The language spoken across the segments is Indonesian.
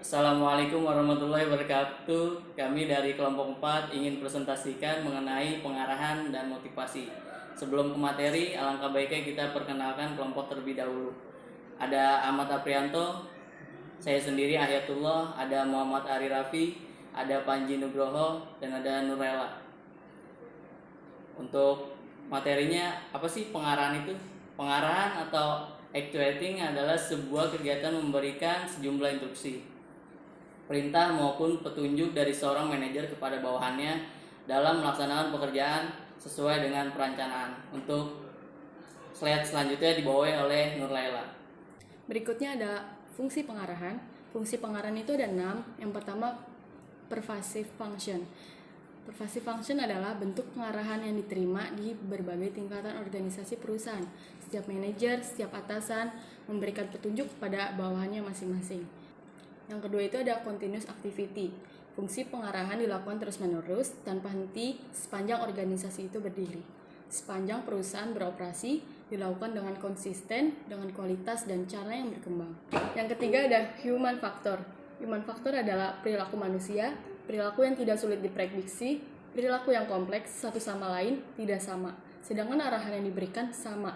Assalamualaikum warahmatullahi wabarakatuh. Kami dari kelompok 4 ingin presentasikan mengenai pengarahan dan motivasi. Sebelum ke materi, alangkah baiknya kita perkenalkan kelompok terlebih dahulu. Ada Ahmad Aprianto, saya sendiri Ayatullah, ada Muhammad Ari Raffi, ada Panji Nugroho, dan ada Nurela. Untuk materinya, apa sih pengarahan itu? Pengarahan atau actuating adalah sebuah kegiatan memberikan sejumlah instruksi, perintah maupun petunjuk dari seorang manajer kepada bawahannya dalam melaksanakan pekerjaan sesuai dengan perencanaan. Untuk slide selanjutnya dibawahi oleh Nur Laila. Berikutnya ada fungsi pengarahan. Fungsi pengarahan itu ada 6. Yang pertama, pervasive function. Pervasive function adalah bentuk pengarahan yang diterima di berbagai tingkatan organisasi perusahaan. Setiap manajer, setiap atasan memberikan petunjuk kepada bawahannya masing-masing. Yang kedua itu ada continuous activity. Fungsi pengarahan dilakukan terus-menerus tanpa henti sepanjang organisasi itu berdiri. Sepanjang perusahaan beroperasi, dilakukan dengan konsisten, dengan kualitas dan cara yang berkembang. Yang ketiga ada human factor. Human factor adalah perilaku manusia, perilaku yang tidak sulit diprediksi, perilaku yang kompleks satu sama lain tidak sama, sedangkan arahan yang diberikan sama.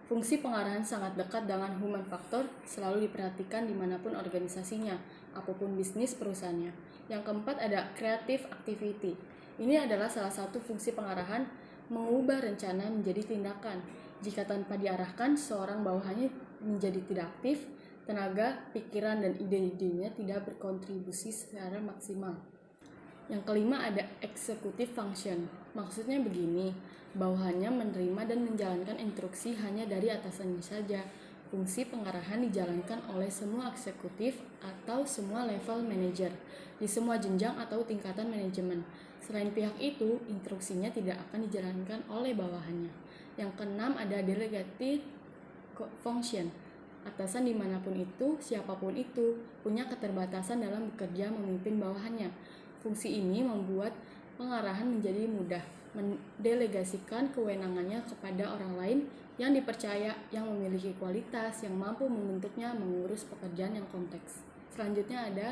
Fungsi pengarahan sangat dekat dengan human factor, selalu diperhatikan dimanapun organisasinya, apapun bisnis perusahaannya. Yang keempat ada creative activity. Ini adalah salah satu fungsi pengarahan, mengubah rencana menjadi tindakan. Jika tanpa diarahkan, seorang bawahannya menjadi tidak aktif, tenaga, pikiran, dan ide-idenya tidak berkontribusi secara maksimal. Yang kelima ada executive function. Maksudnya begini, bawahannya menerima dan menjalankan instruksi hanya dari atasannya saja. Fungsi pengarahan dijalankan oleh semua eksekutif atau semua level manager di semua jenjang atau tingkatan manajemen. Selain pihak itu, instruksinya tidak akan dijalankan oleh bawahannya. Yang keenam ada delegated function. Atasan dimanapun itu, siapapun itu, punya keterbatasan dalam bekerja memimpin bawahannya. Fungsi ini membuat pengarahan menjadi mudah, mendelegasikan kewenangannya kepada orang lain yang dipercaya, yang memiliki kualitas, yang mampu membentuknya, mengurus pekerjaan yang kompleks. Selanjutnya ada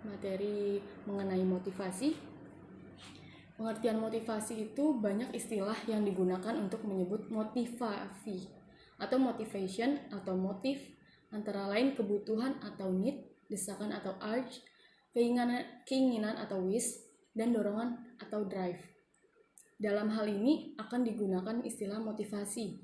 materi mengenai motivasi. Pengertian motivasi itu banyak istilah yang digunakan untuk menyebut motivasi atau motivation atau motif, antara lain kebutuhan atau need, desakan atau urge, keinginan atau wish, dan dorongan atau drive. Dalam hal ini akan digunakan istilah motivasi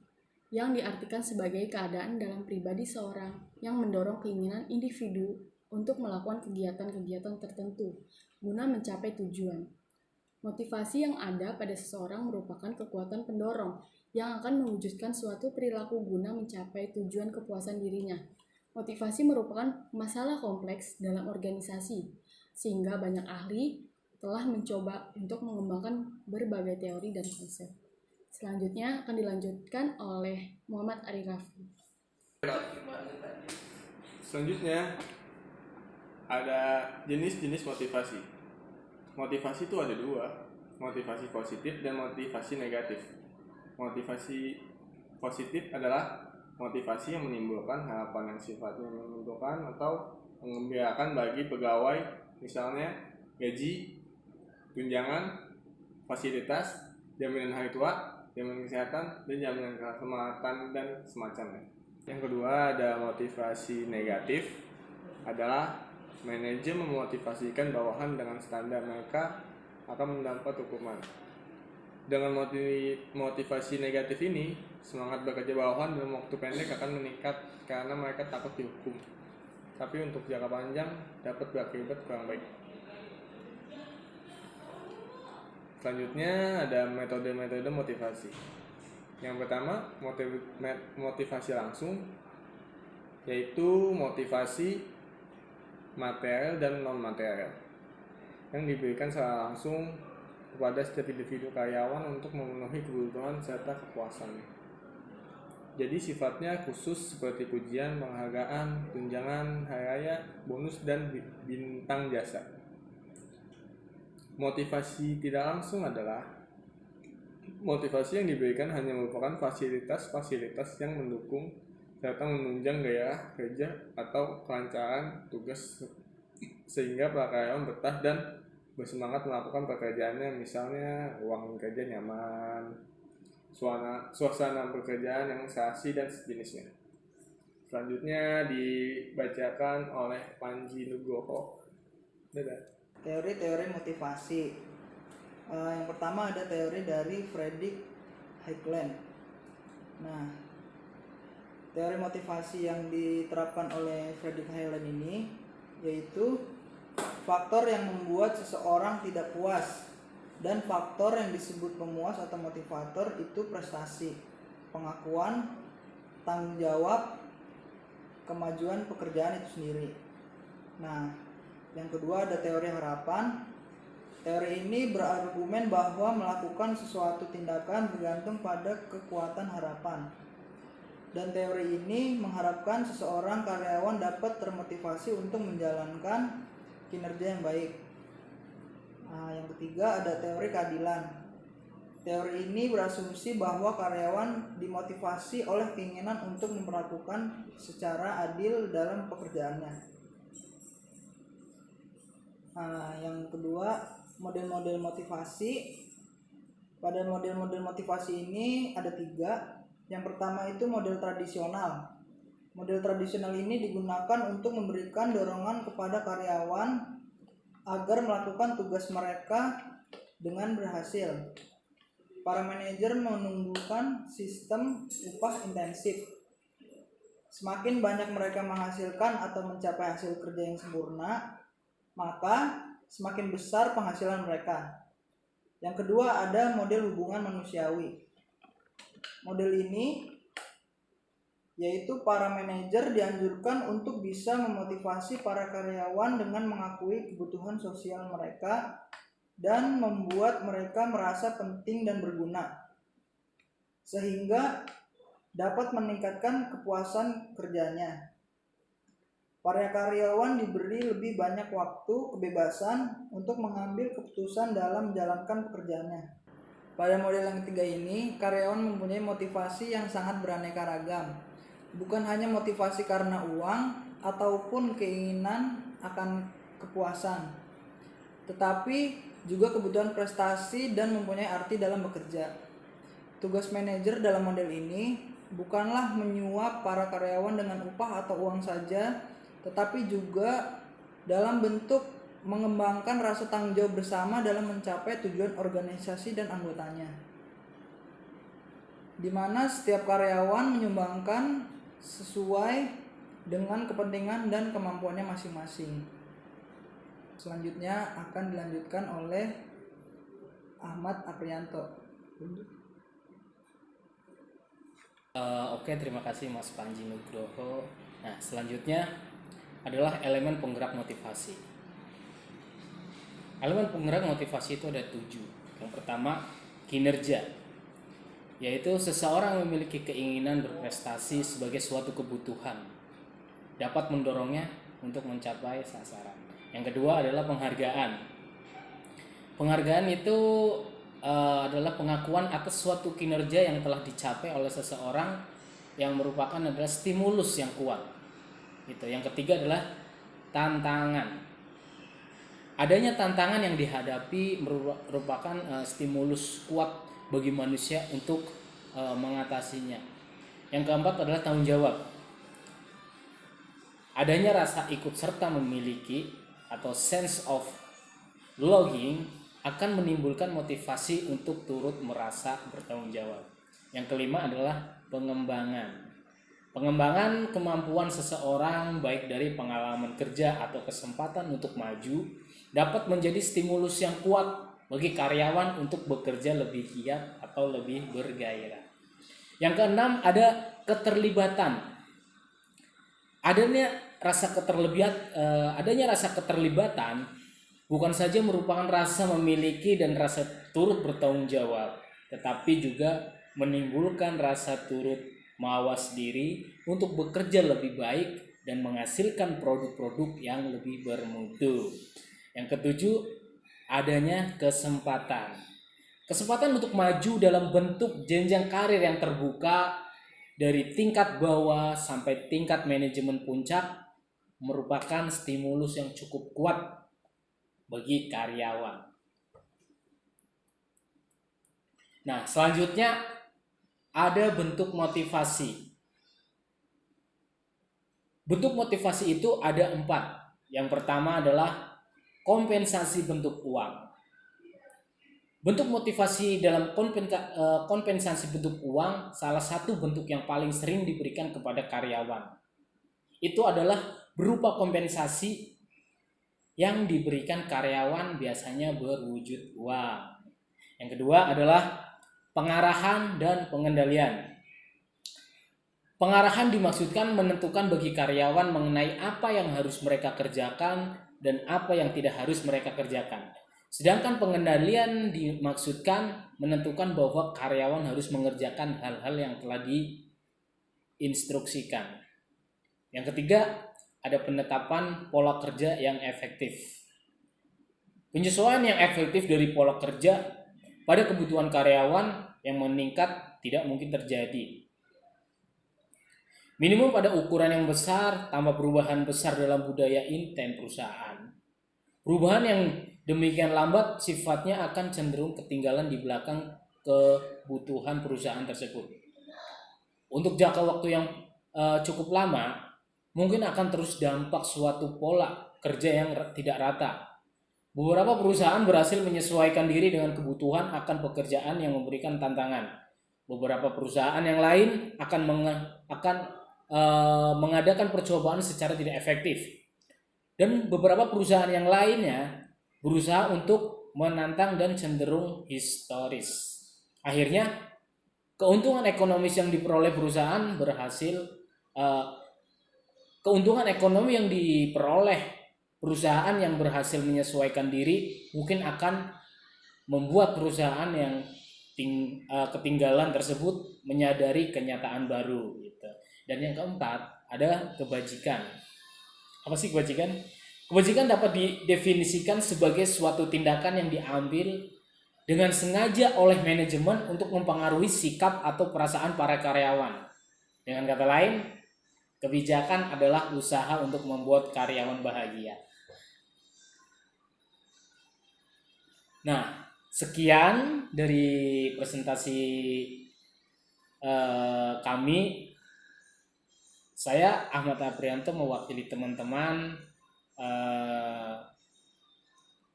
yang diartikan sebagai keadaan dalam pribadi seorang yang mendorong keinginan individu untuk melakukan kegiatan-kegiatan tertentu guna mencapai tujuan. Motivasi yang ada pada seseorang merupakan kekuatan pendorong yang akan mewujudkan suatu perilaku guna mencapai tujuan kepuasan dirinya. Motivasi merupakan masalah kompleks dalam organisasi, sehingga banyak ahli telah mencoba untuk mengembangkan berbagai teori dan konsep. Selanjutnya akan dilanjutkan oleh Muhammad Ari Raffi. Selanjutnya ada jenis-jenis motivasi. Motivasi itu ada dua, motivasi positif dan motivasi negatif. Motivasi positif adalah motivasi yang menimbulkan harapan yang sifatnya menguntungkan atau mengembirakan bagi pegawai, misalnya gaji, tunjangan, fasilitas, jaminan hari tua, jaminan kesehatan, dan jaminan keselamatan dan semacamnya. Yang kedua ada motivasi negatif, adalah manajer memotivasikan bawahan dengan standar mereka akan mendapat hukuman. Dengan motivasi negatif ini, semangat bekerja bawahan dalam waktu pendek akan meningkat karena mereka takut dihukum. Tapi untuk jangka panjang dapat berakibat kurang baik. Selanjutnya ada metode-metode motivasi. Yang pertama, motivasi langsung, yaitu motivasi material dan non-material yang diberikan secara langsung kepada setiap individu karyawan untuk memenuhi kebutuhan serta kepuasannya. Jadi sifatnya khusus seperti pujian, penghargaan, tunjangan hari raya, bonus, dan bintang jasa. Motivasi tidak langsung adalah motivasi yang diberikan hanya merupakan fasilitas-fasilitas yang mendukung serta menunjang gaya kerja atau kelancaran tugas sehingga para karyawan betah dan bersemangat melakukan pekerjaannya, misalnya ruangan kerja nyaman, suasana pekerjaan yang serasi dan sejenisnya. Selanjutnya dibacakan oleh Panji Nugroho. Teori-teori motivasi. Yang pertama ada teori dari Friedrich Hayek. Nah, teori motivasi yang diterapkan oleh Friedrich Hayek ini yaitu faktor yang membuat seseorang tidak puas, dan faktor yang disebut pemuas atau motivator itu prestasi, pengakuan, tanggung jawab, kemajuan pekerjaan itu sendiri. Nah, yang kedua ada teori harapan. Teori ini berargumen bahwa melakukan sesuatu tindakan bergantung pada kekuatan harapan. Dan teori ini mengharapkan seseorang karyawan dapat termotivasi untuk menjalankan kinerja yang baik. Nah, yang ketiga ada teori keadilan. Teori ini berasumsi bahwa karyawan dimotivasi oleh keinginan untuk memperlakukan secara adil dalam pekerjaannya. Nah, yang kedua, model-model motivasi. Pada model-model motivasi ini ada 3. Yang pertama itu model tradisional. Model tradisional ini digunakan untuk memberikan dorongan kepada karyawan agar melakukan tugas mereka dengan berhasil. Para manajer menunggulkan sistem upah intensif. Semakin banyak mereka menghasilkan atau mencapai hasil kerja yang sempurna, maka semakin besar penghasilan mereka. Yang kedua ada model hubungan manusiawi. Model ini yaitu para manajer dianjurkan untuk bisa memotivasi para karyawan dengan mengakui kebutuhan sosial mereka dan membuat mereka merasa penting dan berguna, sehingga dapat meningkatkan kepuasan kerjanya. Para karyawan diberi lebih banyak waktu kebebasan untuk mengambil keputusan dalam menjalankan pekerjaannya. Pada model yang ketiga ini, karyawan mempunyai motivasi yang sangat beraneka ragam. Bukan hanya motivasi karena uang ataupun keinginan akan kepuasan, tetapi juga kebutuhan prestasi dan mempunyai arti dalam bekerja. Tugas manajer dalam model ini bukanlah menyuap para karyawan dengan upah atau uang saja, tetapi juga dalam bentuk mengembangkan rasa tanggung jawab bersama dalam mencapai tujuan organisasi dan anggotanya, di mana setiap karyawan menyumbangkan sesuai dengan kepentingan dan kemampuannya masing-masing. Selanjutnya akan dilanjutkan oleh Ahmad Aprianto. Oke, terima kasih Mas Panji Nugroho. Nah, selanjutnya adalah elemen penggerak motivasi. Elemen penggerak motivasi itu ada 7. Yang pertama, kinerja, yaitu seseorang memiliki keinginan berprestasi sebagai suatu kebutuhan, dapat mendorongnya untuk mencapai sasaran. Yang kedua adalah penghargaan. Penghargaan itu adalah pengakuan atas suatu kinerja yang telah dicapai oleh seseorang, yang merupakan adalah stimulus yang kuat. Itu. Yang ketiga adalah tantangan. Adanya tantangan yang dihadapi merupakan stimulus kuat bagi manusia untuk mengatasinya. Yang keempat adalah tanggung jawab. Adanya rasa ikut serta memiliki atau sense of belonging akan menimbulkan motivasi untuk turut merasa bertanggung jawab. Yang kelima adalah pengembangan. Pengembangan kemampuan seseorang baik dari pengalaman kerja atau kesempatan untuk maju dapat menjadi stimulus yang kuat bagi karyawan untuk bekerja lebih giat atau lebih bergairah. Yang keenam ada keterlibatan. Adanya rasa keterlibatan bukan saja merupakan rasa memiliki dan rasa turut bertanggung jawab, tetapi juga menimbulkan rasa turut mawas diri untuk bekerja lebih baik dan menghasilkan produk-produk yang lebih bermutu. Yang ketujuh, adanya kesempatan. Kesempatan untuk maju dalam bentuk jenjang karir yang terbuka dari tingkat bawah sampai tingkat manajemen puncak merupakan stimulus yang cukup kuat bagi karyawan. Nah, selanjutnya ada bentuk motivasi. Bentuk motivasi itu ada 4. Yang pertama adalah kompensasi bentuk uang. Bentuk motivasi dalam kompensasi bentuk uang, salah satu bentuk yang paling sering diberikan kepada karyawan. Itu adalah berupa kompensasi yang diberikan karyawan biasanya berwujud uang. Yang kedua adalah pengarahan dan pengendalian. Pengarahan dimaksudkan menentukan bagi karyawan mengenai apa yang harus mereka kerjakan dan apa yang tidak harus mereka kerjakan. Sedangkan pengendalian dimaksudkan menentukan bahwa karyawan harus mengerjakan hal-hal yang telah diinstruksikan. Yang ketiga, ada penetapan pola kerja yang efektif. Penyesuaian yang efektif dari pola kerja pada kebutuhan karyawan yang meningkat tidak mungkin terjadi. Minimum pada ukuran yang besar tanpa perubahan besar dalam budaya intent perusahaan. Perubahan yang demikian lambat sifatnya akan cenderung ketinggalan di belakang kebutuhan perusahaan tersebut. Untuk jangka waktu yang cukup lama, mungkin akan terus dampak suatu pola kerja yang tidak rata. Beberapa perusahaan berhasil menyesuaikan diri dengan kebutuhan akan pekerjaan yang memberikan tantangan. Beberapa perusahaan yang lain akan mengadakan percobaan secara tidak efektif. Dan beberapa perusahaan yang lainnya berusaha untuk menantang dan cenderung historis. Akhirnya, keuntungan ekonomis yang diperoleh perusahaan keuntungan ekonomi yang diperoleh perusahaan yang berhasil menyesuaikan diri mungkin akan membuat perusahaan yang ketinggalan tersebut menyadari kenyataan baru gitu. Dan yang keempat, ada kebajikan. Apa sih kebajikan? Kebajikan dapat didefinisikan sebagai suatu tindakan yang diambil dengan sengaja oleh manajemen untuk mempengaruhi sikap atau perasaan para karyawan. Dengan kata lain, kebijakan adalah usaha untuk membuat karyawan bahagia. Nah, sekian dari presentasi kami. Saya Ahmad Aprianto mewakili teman-teman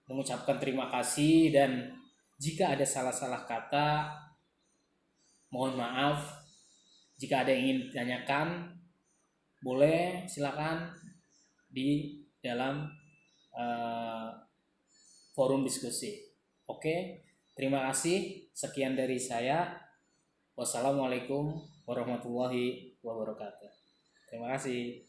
mengucapkan terima kasih, dan jika ada salah-salah kata mohon maaf. Jika ada yang ingin ditanyakan boleh silakan di dalam forum diskusi. Oke, terima kasih. Sekian dari saya. Wassalamualaikum warahmatullahi wabarakatuh. Terima kasih.